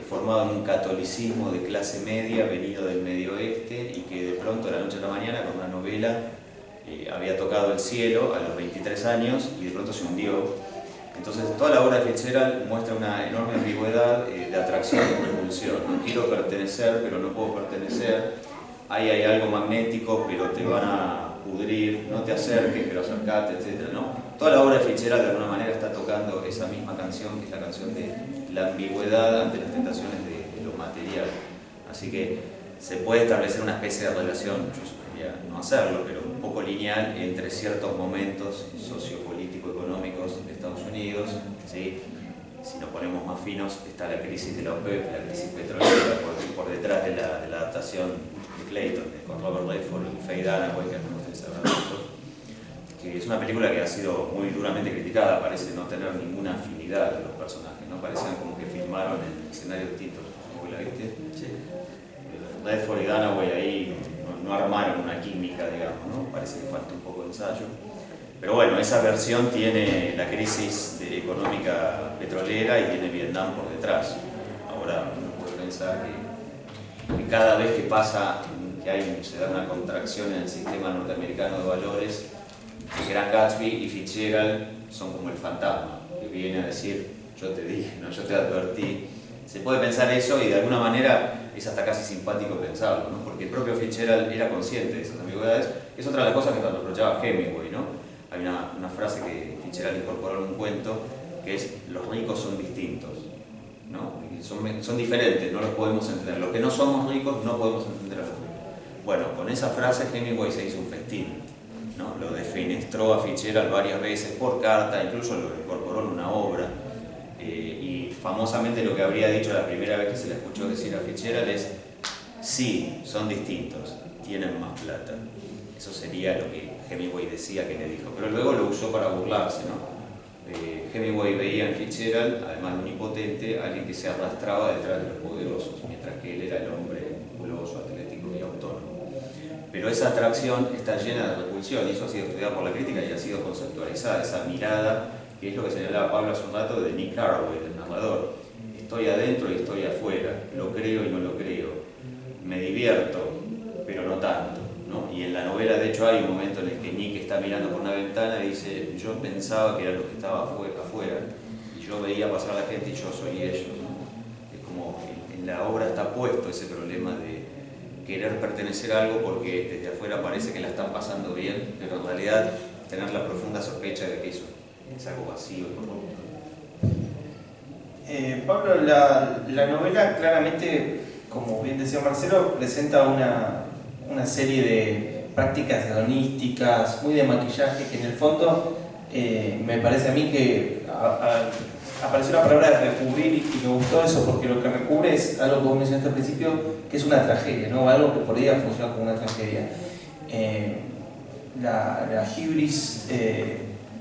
formado en un catolicismo de clase media, venido del Medio Oeste, y que de pronto, de la noche a la mañana, con una novela, había tocado el cielo a los 23 años y de pronto se hundió. Entonces, toda la obra de Fitzgerald muestra una enorme ambigüedad de atracción y repulsión. No quiero pertenecer, pero no puedo pertenecer. Ahí hay algo magnético, pero te van a pudrir. No te acerques, pero acercate, etc., ¿no? Toda la obra de Fitzgerald, de alguna manera, está tocando esa misma canción, que es la canción de la ambigüedad ante las tentaciones de lo material. Así que se puede establecer una especie de relación, yo sugería no hacerlo, pero un poco lineal entre ciertos momentos sociopolítico-económicos de Estados Unidos, ¿sí? Si nos ponemos más finos, está la crisis de la OPEP, la crisis petrolera, por detrás de la adaptación de Clayton, con Robert Redford y Faye Dunaway, que no ustedes sabrán mucho, que es una película que ha sido muy duramente criticada, parece no tener ninguna afinidad de los personajes, ¿no? Parecen como que filmaron en escenarios distintos. ¿La viste? Sí. Redford y Dunaway ahí no armaron una química, digamos, ¿no? Parece que falta un poco de ensayo. Pero bueno, esa versión tiene la crisis económica petrolera y tiene Vietnam por detrás. Ahora uno puede pensar que cada vez que pasa, que se da una contracción en el sistema norteamericano de valores, el Gran Gatsby y Fitzgerald son como el fantasma, que viene a decir, yo te dije, no, yo te advertí. Se puede pensar eso y de alguna manera es hasta casi simpático pensarlo, ¿no? Porque el propio Fitzgerald era consciente de esas ambigüedades. Es otra de las cosas que nos reprochaba Hemingway, ¿no? Hay una frase que Fitzgerald incorporó en un cuento que es: los ricos son distintos, ¿no? Son diferentes, no los podemos entender. Los que no somos ricos no podemos entender a los ricos. Bueno, con esa frase Hemingway se hizo un festín, ¿no? Lo defenestró a Fitzgerald varias veces por carta, incluso lo incorporó en una obra. Y famosamente lo que habría dicho la primera vez que se le escuchó decir a Fitzgerald es: sí, son distintos, tienen más plata. Eso sería lo que Hemingway decía que le dijo, pero luego lo usó para burlarse, ¿no? Hemingway veía en Fitzgerald, además de un impotente, a alguien que se arrastraba detrás de los poderosos, mientras que él era el hombre musculoso, atlético y autónomo. Pero esa atracción está llena de repulsión, y eso ha sido estudiado por la crítica y ha sido conceptualizada, esa mirada, que es lo que señalaba Pablo hace un rato de Nick Carraway, del narrador. Estoy adentro y estoy afuera, lo creo y no lo creo, me divierto, pero no tanto, ¿no? Y en la novela, de hecho, hay un momento en el que Nick está mirando por una ventana y dice: yo pensaba que era lo que estaba afuera, y yo veía pasar a la gente y yo soy ellos, ¿no? Es como en la obra está puesto ese problema de querer pertenecer a algo porque desde afuera parece que la están pasando bien, pero en realidad tener la profunda sospecha de que eso es algo vacío y corrupto. Pablo, la novela claramente, como bien decía Marcelo, presenta una serie de prácticas hedonísticas, muy de maquillaje, que en el fondo me parece a mí que apareció la palabra de recubrir y me gustó eso, porque lo que recubre es algo que vos mencionaste al principio, que es una tragedia, ¿no? Algo que podría funcionar como una tragedia. La hibris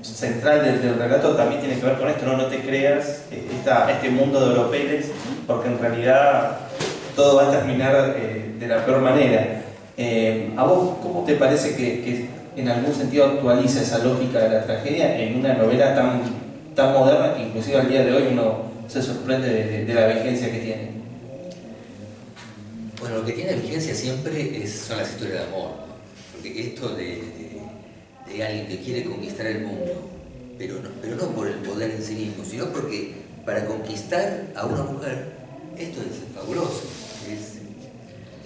central del relato también tiene que ver con esto, no te creas este mundo de oropeles, porque en realidad todo va a terminar de la peor manera. ¿A vos cómo te parece que en algún sentido actualiza esa lógica de la tragedia en una novela tan moderna que inclusive al día de hoy uno se sorprende de la vigencia que tiene? Bueno, lo que tiene vigencia siempre son las historias de amor, ¿no? Porque esto de alguien que quiere conquistar el mundo, pero no por el poder en sí mismo, sino porque para conquistar a una mujer, esto es fabuloso,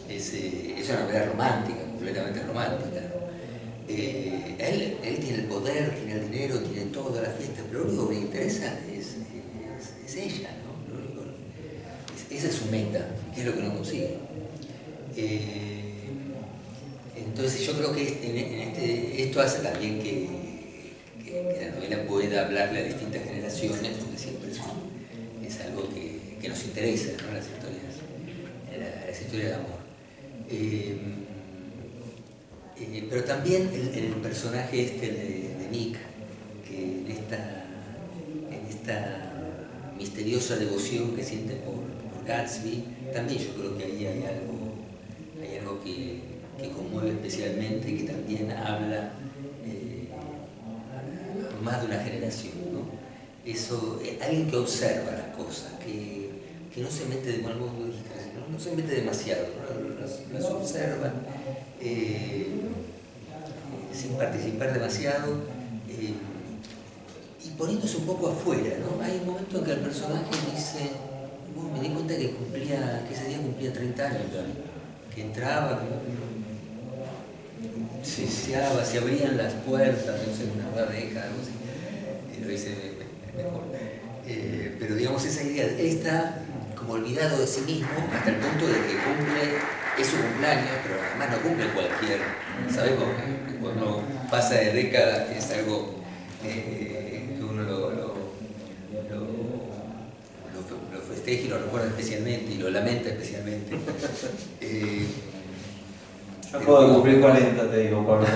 es una novela romántica, completamente romántica, ¿no? Él tiene el poder, tiene el dinero, tiene toda la fiesta, pero lo único que le interesa es ella, ¿no? Esa es su meta, que es lo que no consigue. Entonces yo creo que esto hace también que la novela pueda hablarle a distintas generaciones, porque siempre es algo que nos interesa, ¿no? Las historias de amor. Pero también el personaje de Nick, que en esta misteriosa devoción que siente por Gatsby, también yo creo que ahí hay algo que conmueve especialmente y que también habla a más de una generación, ¿no? Eso, alguien que observa las cosas, que no se mete, no se mete demasiado, ¿no? las observa sin participar demasiado y poniéndose un poco afuera, ¿no? Hay un momento en que el personaje dice, me di cuenta que ese día cumplía 30 años, que entraba, se abrían las puertas, no sé, una radeja, algo así, y lo hice mejor. Pero digamos, esa idea, él está como olvidado de sí mismo hasta el punto de que es su cumpleaños, pero además no cumple cualquier. Sabemos que cuando pasa de década es algo que uno lo festeja y lo recuerda especialmente y lo lamenta especialmente. Yo acabo de cumplir 40, te digo, Pablo.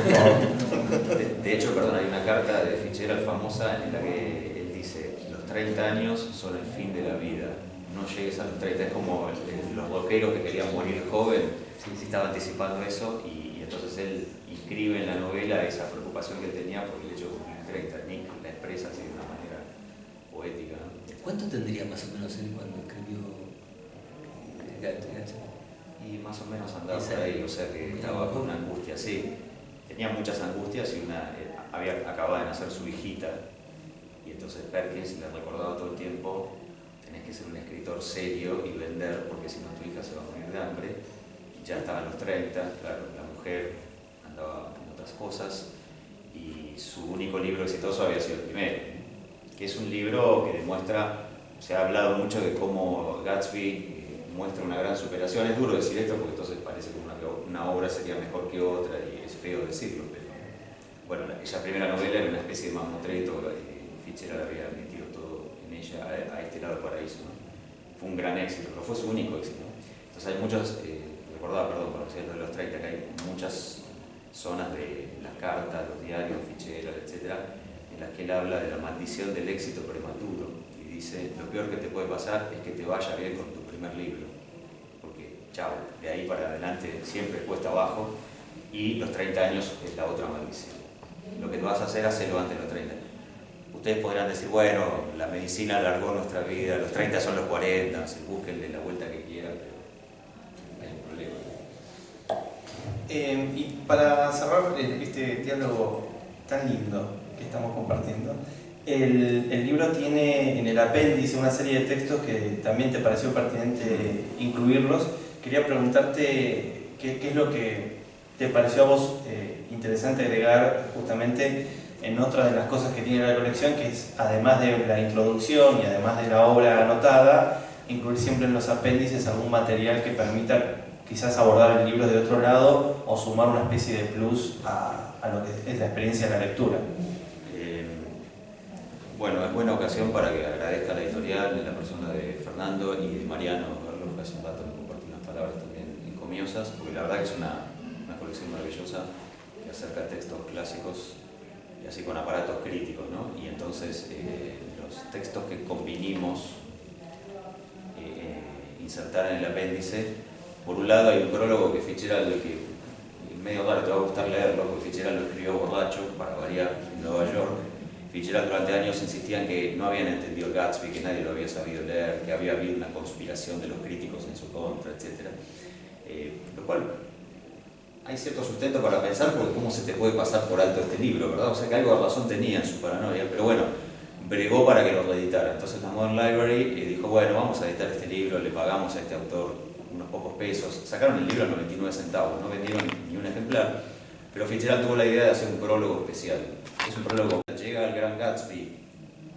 De hecho, perdón, hay una carta de Fitzgerald famosa en la que él dice: los 30 años son el fin de la vida, no llegues a los 30. Es como los rockeros que querían morir joven, sí, estaba anticipando eso, y entonces él inscribe en la novela esa preocupación que él tenía por el hecho de cumplir 30. Nick la expresa así de una manera poética, ¿no? ¿Cuánto tendría más o menos él cuando escribió Gatsby? Y más o menos andaba por ahí, o sea que estaba con una angustia, sí. Tenía muchas angustias y acababa de nacer su hijita, y entonces Perkins le recordaba todo el tiempo: tenés que ser un escritor serio y vender, porque si no tu hija se va a morir de hambre. Y ya estaban los 30, claro, la mujer andaba en otras cosas, y su único libro exitoso había sido el primero, que es un libro que demuestra, se ha hablado mucho de cómo Gatsby muestra una gran superación. Es duro decir esto porque entonces parece que una obra sería mejor que otra y es feo decirlo, pero bueno, esa primera novela era una especie de mamotreto y Fitzgerald había metido todo en ella, a este lado del paraíso, ¿no? Fue un gran éxito, pero fue su único éxito. Entonces hay muchos, recordaba, perdón, por decir lo de los 30, que hay muchas zonas de las cartas, los diarios, Fitzgerald, etcétera, en las que él habla de la maldición del éxito prematuro y dice: lo peor que te puede pasar es que te vaya bien con tu primer libro, porque chao, de ahí para adelante siempre cuesta abajo, y los 30 años es la otra maldición. Lo que vas a hacer, hacelo antes de los 30. Ustedes podrán decir, bueno, la medicina alargó nuestra vida, los 30 son los 40, búsquenle la vuelta que quieran, pero hay un problema. Y para cerrar este diálogo tan lindo que estamos compartiendo, el libro tiene en el apéndice una serie de textos que también te pareció pertinente incluirlos. Quería preguntarte qué es lo que te pareció a vos interesante agregar justamente en otra de las cosas que tiene la colección, que es, además de la introducción y además de la obra anotada, incluir siempre en los apéndices algún material que permita quizás abordar el libro de otro lado o sumar una especie de plus a lo que es la experiencia de la lectura. Bueno, es buena ocasión para que agradezca a la editorial, en la persona de Fernando y de Mariano, que hace un rato me compartió unas palabras también encomiosas, porque la verdad que es una colección maravillosa que acerca textos clásicos y así con aparatos críticos, ¿no? Y entonces los textos que convinimos insertar en el apéndice, por un lado hay un prólogo que Fitzgerald, que medio raro, te va a gustar leerlo, porque Fitzgerald lo escribió borracho, para variar, en Nueva York. Fitzgerald durante años insistía en que no habían entendido el Gatsby, que nadie lo había sabido leer, que había habido una conspiración de los críticos en su contra, etc. Lo cual hay cierto sustento para pensar, porque cómo se te puede pasar por alto este libro, ¿verdad? O sea que algo de razón tenía en su paranoia, pero bueno, bregó para que lo reeditara. Entonces la Modern Library dijo, bueno, vamos a editar este libro, le pagamos a este autor unos pocos pesos. Sacaron el libro a 99 centavos, no vendieron ni un ejemplar, pero Fitzgerald tuvo la idea de hacer un prólogo especial. Es un prólogo que llega al Gran Gatsby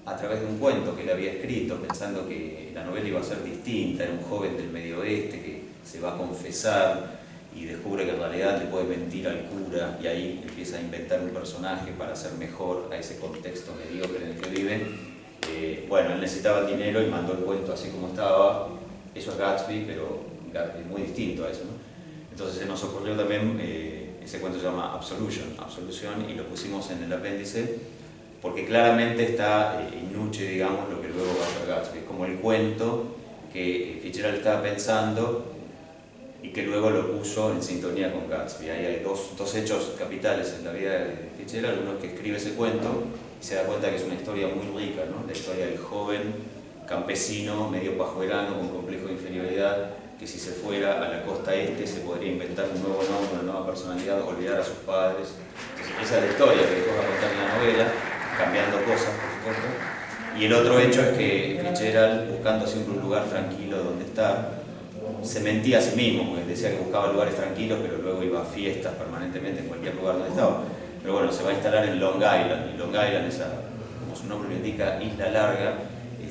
a través de un cuento que él había escrito, pensando que la novela iba a ser distinta. Era un joven del Medio Oeste que se va a confesar y descubre que en realidad le puede mentir al cura, y ahí empieza a inventar un personaje para hacer mejor a ese contexto mediocre en el que vive. Bueno, él necesitaba el dinero y mandó el cuento así como estaba. Eso es Gatsby, pero es muy distinto a eso, ¿no? Entonces se nos ocurrió también, ese cuento se llama Absolución, y lo pusimos en el apéndice porque claramente está in nuce, digamos, lo que luego va a ser Gatsby. Es como el cuento que Fitzgerald estaba pensando y que luego lo puso en sintonía con Gatsby. Ahí hay dos hechos capitales en la vida de Fitzgerald. Uno es que escribe ese cuento y se da cuenta que es una historia muy rica, ¿no? La historia del joven campesino, medio pajuelano, con complejo de inferioridad, que si se fuera a la costa este se podría inventar un nuevo nombre, una nueva personalidad, olvidar a sus padres. Entonces, esa es la historia que después va a contar en la novela, cambiando cosas, por supuesto. Y el otro hecho es que Fitzgerald, buscando siempre un lugar tranquilo donde estar, se mentía a sí mismo, porque decía que buscaba lugares tranquilos, pero luego iba a fiestas permanentemente en cualquier lugar donde estaba. Pero bueno, se va a instalar en Long Island, y Long Island, esa, como su nombre lo indica, isla larga,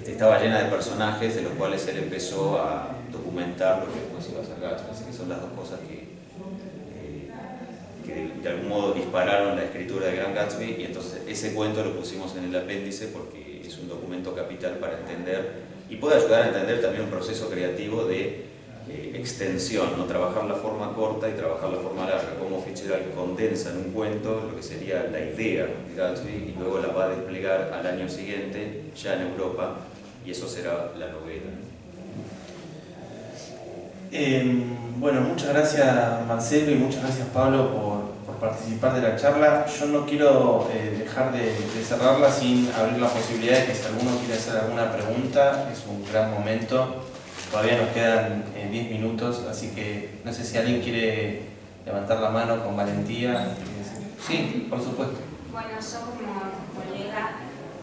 estaba llena de personajes de los cuales él empezó a documentar lo que después iba a hacer Gatsby. Así que son las dos cosas que de algún modo dispararon la escritura de Gran Gatsby, y entonces ese cuento lo pusimos en el apéndice porque es un documento capital para entender y puede ayudar a entender también un proceso creativo de extensión, ¿no? Trabajar la forma corta y trabajar la forma larga, cómo Fitzgerald condensa en un cuento lo que sería la idea de Gatsby y luego la va a desplegar al año siguiente ya en Europa, y eso será la novela. Bueno, muchas gracias Marcelo y muchas gracias Pablo por participar de la charla. Yo no quiero dejar de cerrarla sin abrir la posibilidad de que si alguno quiere hacer alguna pregunta, es un gran momento. Todavía nos quedan 10 minutos, así que no sé si alguien quiere levantar la mano con valentía. Sí, por supuesto. Bueno, yo como colega,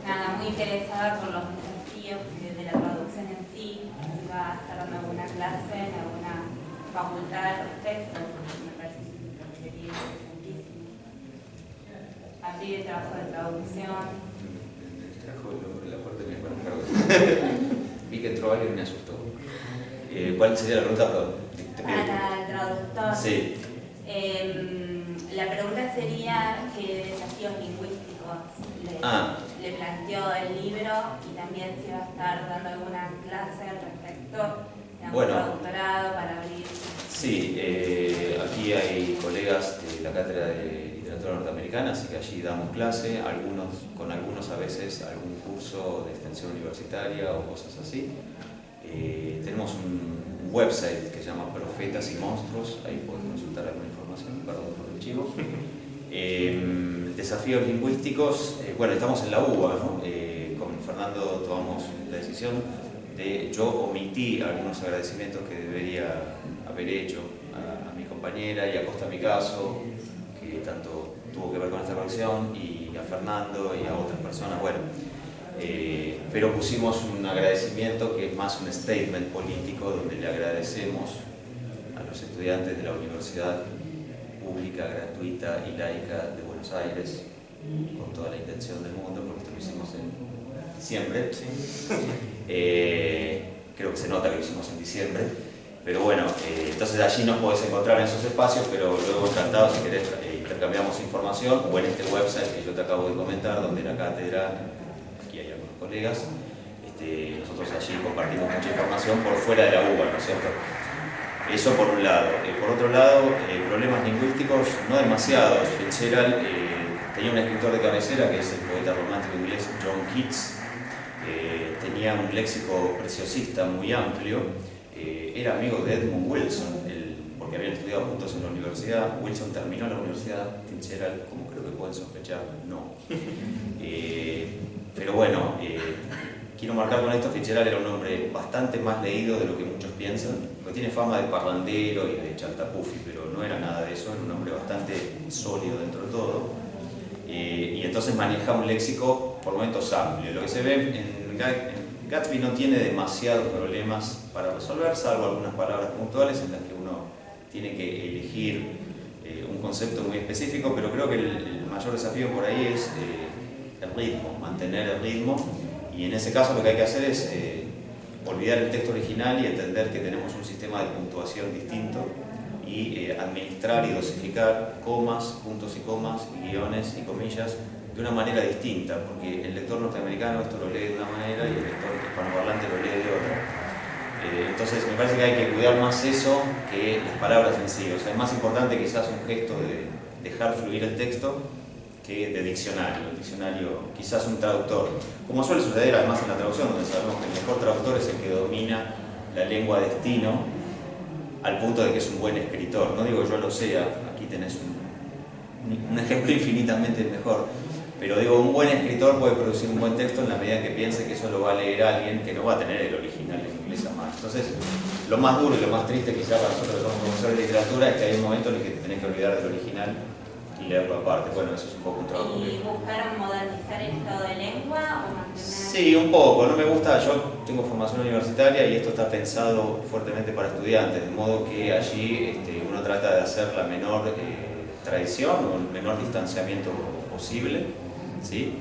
nada, muy interesada por los desafíos de la traducción en sí, si va a estar dando alguna clase en alguna facultad al respecto, porque me parece que sería interesantísimo. Abrir el trabajo de traducción. Trajo el nombre de la puerta y me perdón. Vi que entró alguien y me asustó. ¿Cuál sería la pregunta? Para el traductor. Sí. La pregunta sería qué desafíos lingüísticos le planteó el libro, y también si va a estar dando alguna clase al respecto, digamos, traductorado para abrir. Sí, aquí hay colegas de la Cátedra de Literatura Norteamericana, así que allí damos clase, con algunos a veces algún curso de extensión universitaria o cosas así. Tenemos un website que se llama Profetas y Monstruos, ahí pueden consultar alguna información, perdón por el chivo. Desafíos lingüísticos, bueno, estamos en la UBA, ¿no? Con Fernando tomamos la decisión de, yo omití algunos agradecimientos que debería haber hecho a mi compañera y a Costa Picasso, que tanto tuvo que ver con esta colección, y a Fernando y a otras personas, bueno. Pero pusimos un agradecimiento que es más un statement político, donde le agradecemos a los estudiantes de la Universidad Pública, Gratuita y Laica de Buenos Aires, con toda la intención del mundo, porque esto lo hicimos en diciembre. Creo que se nota que lo hicimos en diciembre, pero bueno, entonces allí nos podés encontrar en esos espacios, pero luego encantado si querés intercambiamos información, o en este website que yo te acabo de comentar, donde la cátedra, aquí hay algunos colegas, nosotros allí compartimos mucha información por fuera de la UBA, ¿no es cierto? Eso por un lado. Por otro lado, problemas lingüísticos no demasiados. Fitzgerald tenía un escritor de cabecera que es el poeta romántico inglés John Keats. Tenía un léxico preciosista muy amplio. Era amigo de Edmund Wilson, porque habían estudiado juntos en la universidad. Wilson terminó la universidad, Fitzgerald, como creo que pueden sospechar, no. Pero bueno, quiero marcar con esto, Fitzgerald era un hombre bastante más leído de lo que muchos piensan, porque tiene fama de parrandero y de chantapufi, pero no era nada de eso, era un hombre bastante sólido dentro de todo, y entonces maneja un léxico por momentos amplio. Lo que se ve en Gatsby no tiene demasiados problemas para resolver, salvo algunas palabras puntuales en las que uno tiene que elegir un concepto muy específico, pero creo que el mayor desafío por ahí es el ritmo, mantener el ritmo, y en ese caso lo que hay que hacer es olvidar el texto original y entender que tenemos un sistema de puntuación distinto y administrar y dosificar comas, puntos y comas, guiones y comillas de una manera distinta, porque el lector norteamericano esto lo lee de una manera y el lector hispanoparlante lo lee de otra. Entonces me parece que hay que cuidar más eso que las palabras en sí. O sea, es más importante quizás un gesto de dejar fluir el texto que de diccionario. El diccionario, quizás un traductor, como suele suceder además en la traducción, donde sabemos que el mejor traductor es el que domina la lengua destino al punto de que es un buen escritor. No digo yo lo sea, aquí tenés un ejemplo infinitamente mejor, pero digo, un buen escritor puede producir un buen texto en la medida en que piense que eso lo va a leer alguien que no va a tener el original en inglés a mano. Entonces, lo más duro y lo más triste quizá para nosotros que somos profesores de literatura es que hay un momento en el que te tenés que olvidar del original y leerlo aparte. Bueno, eso es un poco un trabajo. ¿Y buscaron modernizar el estado de lengua o mantener...? Sí, un poco. No me gusta, yo tengo formación universitaria y esto está pensado fuertemente para estudiantes, de modo que allí uno trata de hacer la menor tradición o el menor distanciamiento posible, ¿sí?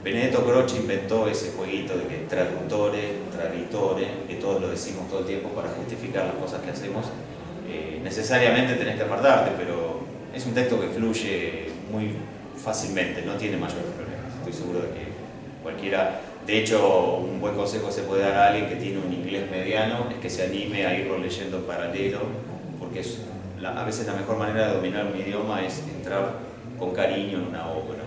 Benedetto Croce inventó ese jueguito de que traductore, traditore, que todos lo decimos todo el tiempo para justificar las cosas que hacemos. Necesariamente tenés que apartarte, pero es un texto que fluye muy fácilmente, no tiene mayores problemas. Estoy seguro de que cualquiera... De hecho, un buen consejo se puede dar a alguien que tiene un inglés mediano, es que se anime a irlo leyendo en paralelo, porque a veces la mejor manera de dominar un idioma es entrar con cariño en una obra.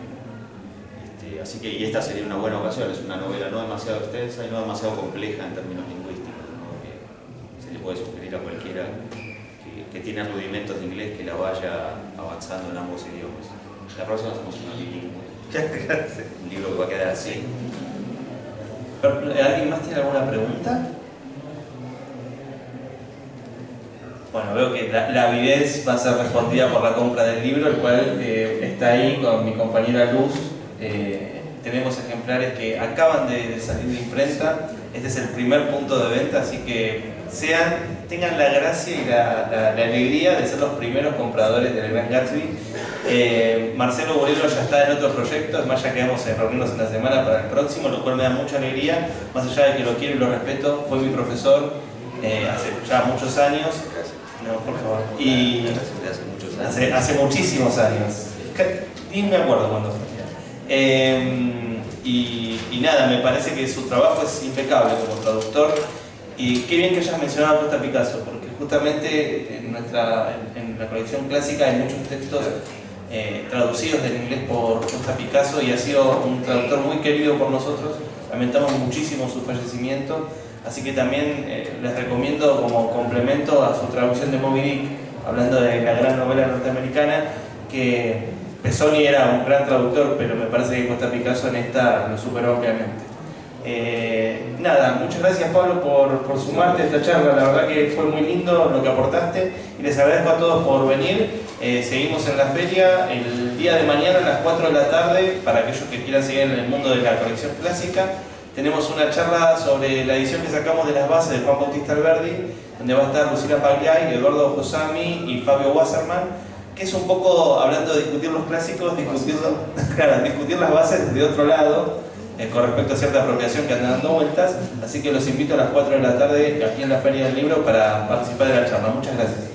Así que, y esta sería una buena ocasión, es una novela no demasiado extensa y no demasiado compleja en términos lingüísticos, ¿no? Que se le puede sugerir a cualquiera que tiene rudimentos de inglés que la vaya avanzando en ambos idiomas. La próxima hacemos una bilingüe. Un libro que va a quedar así. ¿Alguien más tiene alguna pregunta? Bueno, veo que la avidez va a ser respondida por la compra del libro, el cual está ahí con mi compañera Luz. Tenemos ejemplares que acaban de salir de imprenta. Este es el primer punto de venta, así que tengan la gracia y la alegría de ser los primeros compradores del Gran Gatsby. Marcelo Borello ya está en otro proyecto, es más, ya quedamos en reunirnos en la semana para el próximo, lo cual me da mucha alegría, más allá de que lo quiero y lo respeto. Fue mi profesor hace ya muchos años. No, por favor. Y hace muchísimos años. Ni me acuerdo cuándo fue. Y nada, me parece que su trabajo es impecable como traductor. Y qué bien que hayas mencionado a Costa Picasso, porque justamente en la colección clásica hay muchos textos traducidos del inglés por Costa Picasso y ha sido un traductor muy querido por nosotros. Lamentamos muchísimo su fallecimiento, así que también les recomiendo como complemento a su traducción de Moby Dick, hablando de la gran novela norteamericana, que Pezzoni era un gran traductor, pero me parece que Costa Picasso en esta lo superó ampliamente. Nada, muchas gracias Pablo por sumarte a esta charla, la verdad que fue muy lindo lo que aportaste y les agradezco a todos por venir. Seguimos en la feria el día de mañana a las 4 de la tarde, para aquellos que quieran seguir en el mundo de la colección clásica. Tenemos una charla sobre la edición que sacamos de las bases de Juan Bautista Alberdi, donde va a estar Lucila Pagliai, Eduardo Josami y Fabio Wasserman, que es un poco, hablando de discutir los clásicos, discutir las bases de otro lado, con respecto a cierta apropiación que andan dando vueltas. Así que los invito a las 4 de la tarde aquí en la Feria del Libro para participar de la charla. Muchas gracias.